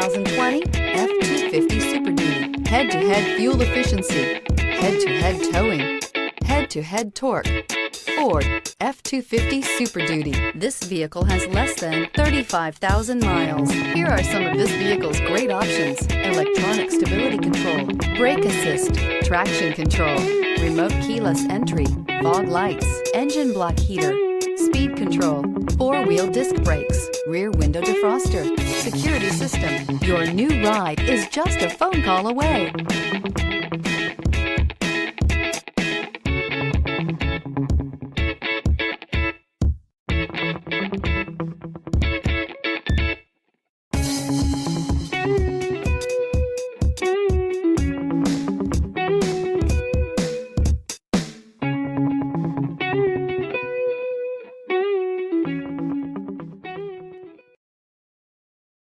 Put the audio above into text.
2020 F-250 Super Duty. Head-to-head fuel efficiency, head-to-head towing, head-to-head torque. Ford F-250 Super Duty. This vehicle has less than 35,000 miles. Here are some of this vehicle's great options: electronic stability control, brake assist, traction control, remote keyless entry, fog lights, engine block heater, speed control, four-wheel disc brakes, rear window defroster, security system. Your new ride is just a phone call away.